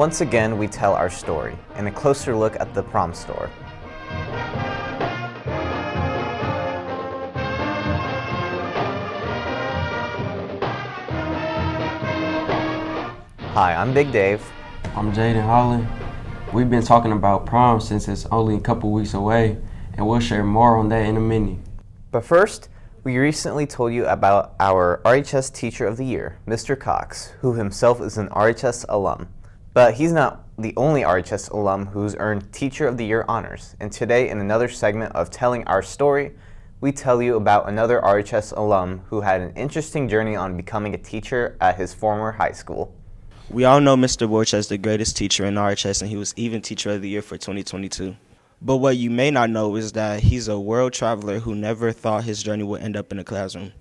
Once again, we tell our story and a closer look at the prom store. Hi, I'm Big Dave. I'm Jaden Holland. We've been talking about prom since it's only a couple weeks away, and we'll share more on that in a minute. But first, we recently told you about our RHS Teacher of the Year, Mr. Cox, who himself is an RHS alum. But he's not the only RHS alum who's earned Teacher of the Year honors. And today, in another segment of Telling Our Story, we tell you about another RHS alum who had an interesting journey on becoming a teacher at his former high school. We all know Mr. Borch as the greatest teacher in RHS, and he was even Teacher of the Year for 2022. But what you may not know is that he's a world traveler who never thought his journey would end up in a classroom.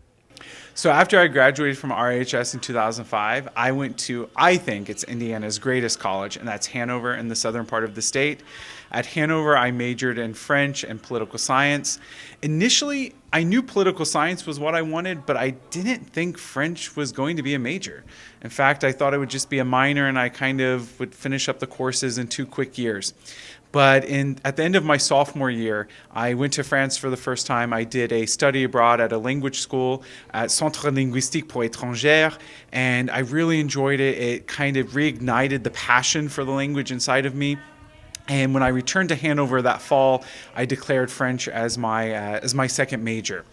So after I graduated from RHS in 2005, I went to, I think it's Indiana's greatest college, and that's Hanover in the southern part of the state. At Hanover, I majored in French and political science. Initially, I knew political science was what I wanted, but I didn't think French was going to be a major. In fact, I thought it would just be a minor, and I kind of would finish up the courses in 2 quick years. But at the end of my sophomore year, I went to France for the first time. I did a study abroad at a language school at Centre Linguistique pour Étrangères, and I really enjoyed it. It kind of reignited the passion for the language inside of me. And when I returned to Hanover that fall, I declared French as my second major.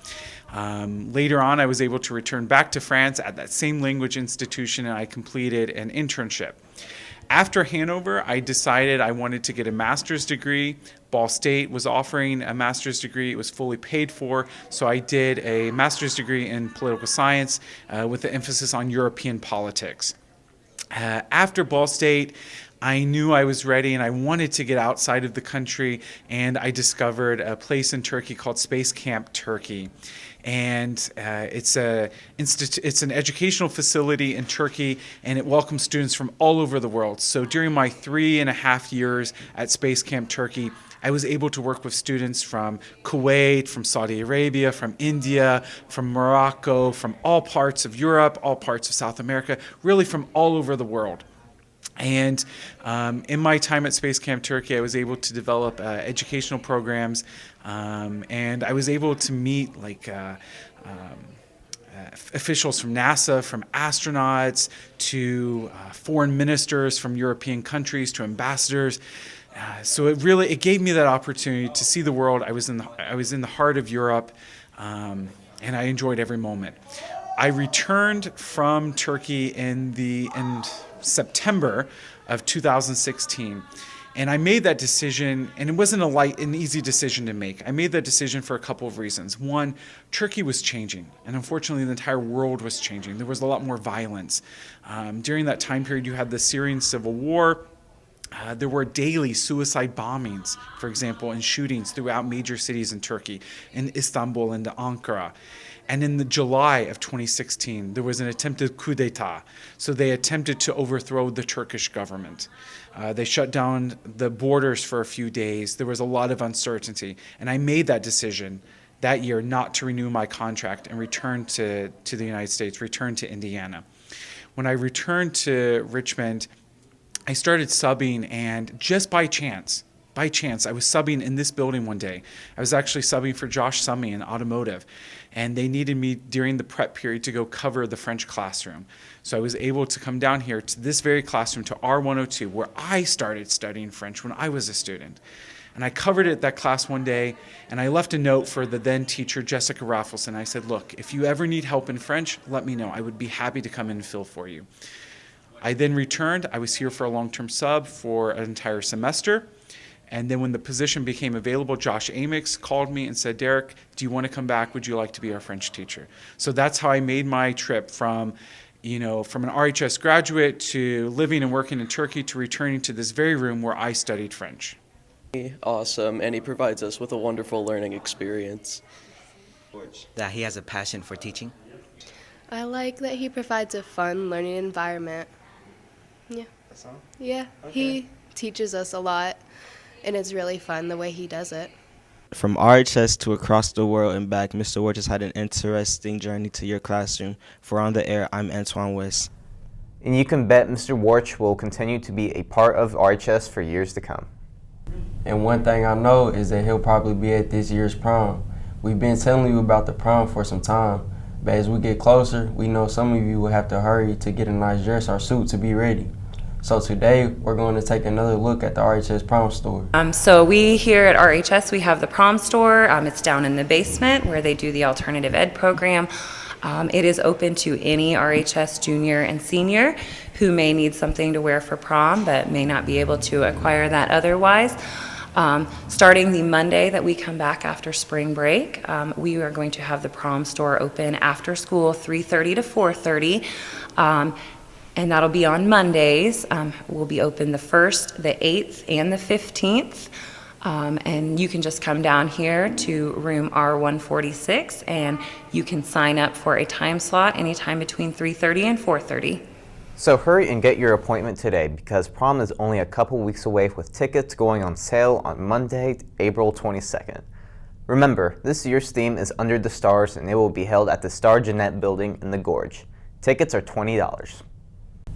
Later on, I was able to return back to France at that same language institution, and I completed an internship. After Hanover, I decided I wanted to get a master's degree. Ball State was offering a master's degree. It was fully paid for, so I did a master's degree in political science with an emphasis on European politics. After Ball State, I knew I was ready and I wanted to get outside of the country, and I discovered a place in Turkey called Space Camp Turkey. And it's an educational facility in Turkey, and it welcomes students from all over the world. So during my 3.5 years at Space Camp Turkey, I was able to work with students from Kuwait, from Saudi Arabia, from India, from Morocco, from all parts of Europe, all parts of South America, really from all over the world. And in my time at Space Camp Turkey, I was able to develop educational programs, and I was able to meet officials from NASA, from astronauts, to foreign ministers from European countries, to ambassadors. So it gave me that opportunity to see the world. I was in the heart of Europe, and I enjoyed every moment. I returned from Turkey in September of 2016, and I made that decision, and it wasn't an easy decision to make. I made that decision for a couple of reasons. One, Turkey was changing, and unfortunately the entire world was changing. There was a lot more violence. During that time period, you had the Syrian civil war. There were daily suicide bombings, for example, and shootings throughout major cities in Turkey, in Istanbul and Ankara. And in the July of 2016, there was an attempted coup d'etat. So they attempted to overthrow the Turkish government. They shut down the borders for a few days. There was a lot of uncertainty. And I made that decision that year not to renew my contract and return to the United States, return to Indiana. When I returned to Richmond, I started subbing, and just by chance, I was subbing in this building one day. I was actually subbing for Josh Summy in automotive, and they needed me during the prep period to go cover the French classroom. So I was able to come down here to this very classroom, to R102, where I started studying French when I was a student. And I covered it that class one day, and I left a note for the then teacher, Jessica Raffleson. I said, look, if you ever need help in French, let me know. I would be happy to come in and fill for you. I then returned. I was here for a long-term sub for an entire semester. And then when the position became available, Josh Amix called me and said, Derek, do you want to come back? Would you like to be our French teacher? So that's how I made my trip from an RHS graduate to living and working in Turkey to returning to this very room where I studied French. Awesome, and he provides us with a wonderful learning experience. That he has a passion for teaching. I like that he provides a fun learning environment. Yeah. That's all? Yeah, Okay. He teaches us a lot, and it's really fun the way he does it. From RHS to across the world and back, Mr. Ward has had an interesting journey to your classroom. For On the Air, I'm Antoine West. And you can bet Mr. Warch will continue to be a part of RHS for years to come. And one thing I know is that he'll probably be at this year's prom. We've been telling you about the prom for some time, but as we get closer, we know some of you will have to hurry to get a nice dress or suit to be ready. So today, we're going to take another look at the RHS Prom Store. So we here at RHS, we have the Prom Store. It's down in the basement where they do the alternative ed program. It is open to any RHS junior and senior who may need something to wear for prom but may not be able to acquire that otherwise. Starting the Monday that we come back after spring break, we are going to have the Prom Store open after school, 3:30 to 4:30. And that'll be on Mondays. We'll be open the 1st, the 8th, and the 15th. And you can just come down here to room R146 and you can sign up for a time slot anytime between 3:30 and 4:30. So hurry and get your appointment today because prom is only a couple weeks away with tickets going on sale on Monday, April 22nd. Remember, this year's theme is Under the Stars and it will be held at the Star Jeanette building in the Gorge. Tickets are $20.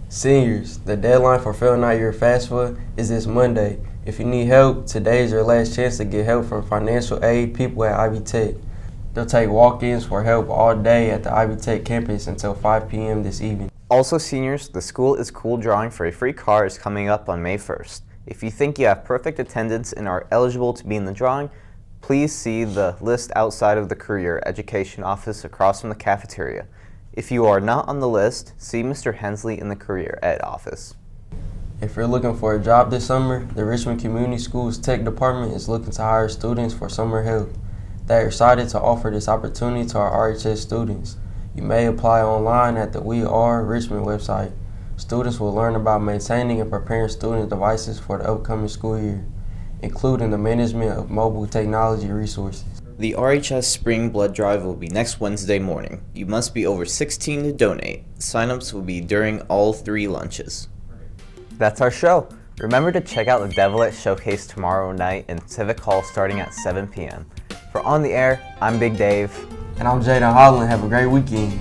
Seniors, the deadline for filling out your FAFSA is this Monday. If you need help, today is your last chance to get help from financial aid people at Ivy Tech. They'll take walk-ins for help all day at the Ivy Tech campus until 5 p.m. this evening. Also, seniors, the School is Cool drawing for a free car is coming up on May 1st. If you think you have perfect attendance and are eligible to be in the drawing, please see the list outside of the Career Education office across from the cafeteria. If you are not on the list, see Mr. Hensley in the Career Ed office. If you're looking for a job this summer, the Richmond Community Schools Tech Department is looking to hire students for summer help. They are excited to offer this opportunity to our RHS students. You may apply online at the We Are Richmond website. Students will learn about maintaining and preparing student devices for the upcoming school year, including the management of mobile technology resources. The RHS Spring Blood Drive will be next Wednesday morning. You must be over 16 to donate. Sign-ups will be during all 3 lunches. That's our show. Remember to check out the Devilet Showcase tomorrow night in Civic Hall starting at 7 p.m. For On the Air, I'm Big Dave. And I'm Jaden Holland. Have a great weekend.